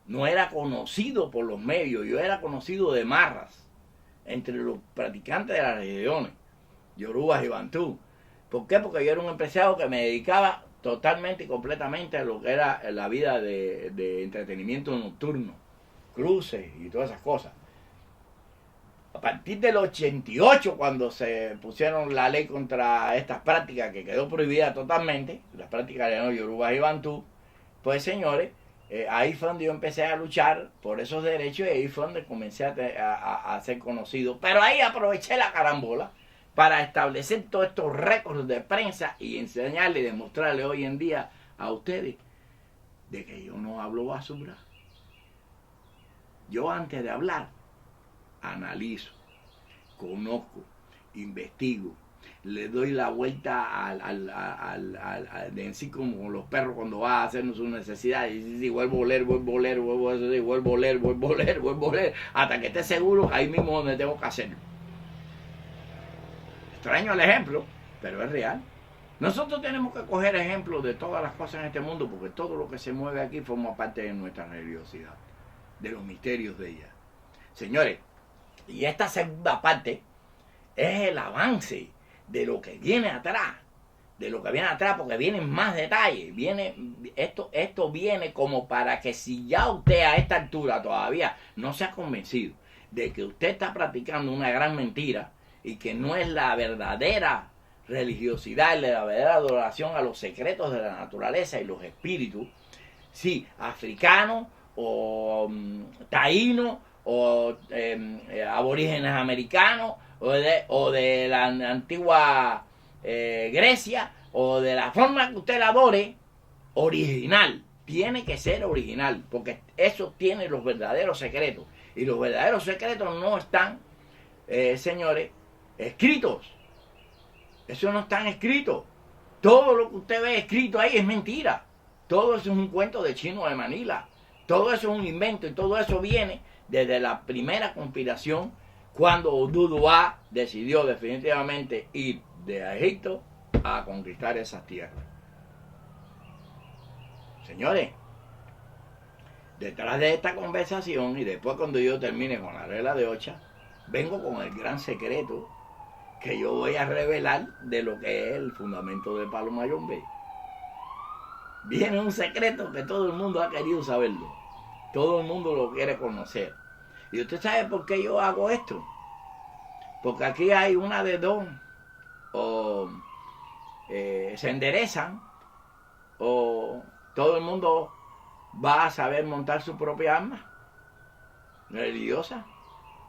No era conocido por los medios, yo era conocido de marras entre los practicantes de las religiones, yorubas y bantú. ¿Por qué? Porque yo era un empresario que me dedicaba totalmente y completamente a lo que era la vida de entretenimiento nocturno, cruces y todas esas cosas. A partir del 88, cuando se pusieron la ley contra estas prácticas, que quedó prohibida totalmente, las prácticas de yorubas y bantú, pues señores, ahí fue donde yo empecé a luchar por esos derechos, y ahí fue donde comencé a ser conocido. Pero ahí aproveché la carambola para establecer todos estos récords de prensa y enseñarle y demostrarle hoy en día a ustedes de que yo no hablo basura. Yo, antes de hablar, analizo, conozco, investigo, le doy la vuelta de en sí, como los perros cuando va a hacer sus necesidades, y si vuelvo a oler, vuelvo a oler, hasta que esté seguro ahí mismo donde tengo que hacerlo. Extraño el ejemplo, pero es real. Nosotros tenemos que coger ejemplos de todas las cosas en este mundo, porque todo lo que se mueve aquí forma parte de nuestra religiosidad, de los misterios de ella. Señores, y esta segunda parte es el avance de lo que viene atrás, porque vienen más detalles. Esto viene como para que, si ya usted a esta altura todavía no se ha convencido de que usted está practicando una gran mentira y que no es la verdadera religiosidad, la verdadera adoración a los secretos de la naturaleza y los espíritus, sí, africanos o taínos o aborígenes americanos o de la antigua Grecia, o de la forma que usted la adore, original. Tiene que ser original, porque eso tiene los verdaderos secretos. Y los verdaderos secretos no están, señores, escritos. Eso no están escritos. Todo lo que usted ve escrito ahí es mentira. Todo eso es un cuento de chino de Manila. Todo eso es un invento, y todo eso viene desde la primera conspiración, cuando Oduduwa decidió definitivamente ir de Egipto a conquistar esas tierras. Señores, detrás de esta conversación, y después cuando yo termine con la regla de Ocha, vengo con el gran secreto que yo voy a revelar de lo que es el fundamento de Palo Mayombe. Viene un secreto que todo el mundo ha querido saberlo. Todo el mundo lo quiere conocer. ¿Y usted sabe por qué yo hago esto? Porque aquí hay una de dos. O se enderezan, o todo el mundo va a saber montar su propia arma religiosa.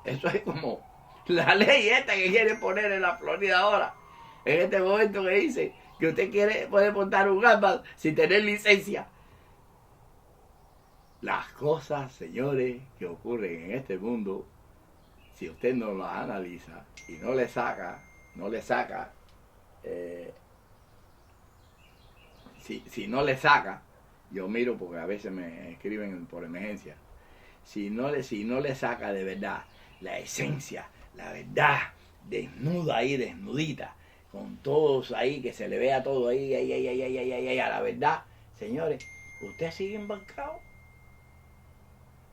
Eso es como la ley esta que quiere poner en la Florida ahora, en este momento, que dice que usted puede montar un arma sin tener licencia. Las cosas, señores, que ocurren en este mundo, si usted no las analiza y no le saca, si no le saca, yo miro porque a veces me escriben por emergencia, si no le saca de verdad la esencia, la verdad, desnuda ahí, desnudita, con todos ahí, que se le vea todo ahí, a la verdad, señores, usted sigue embarcado.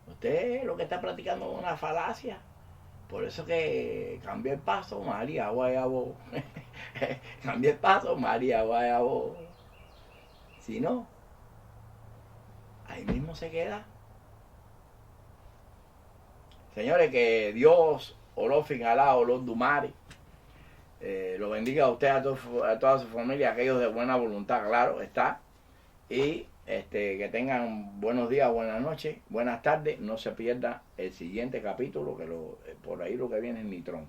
Usted lo que está practicando es una falacia. Por eso que cambia el paso, María, guayabo. Cambia el paso, María, guayabo. Si no, ahí mismo se queda. Señores, que Dios, Olofin Alá, Olor Dumari, lo bendiga a usted, a toda su familia, aquellos de buena voluntad, claro, está. Y que tengan buenos días, buenas noches, buenas tardes. No se pierda el siguiente capítulo, que por ahí lo que viene es Nitrón.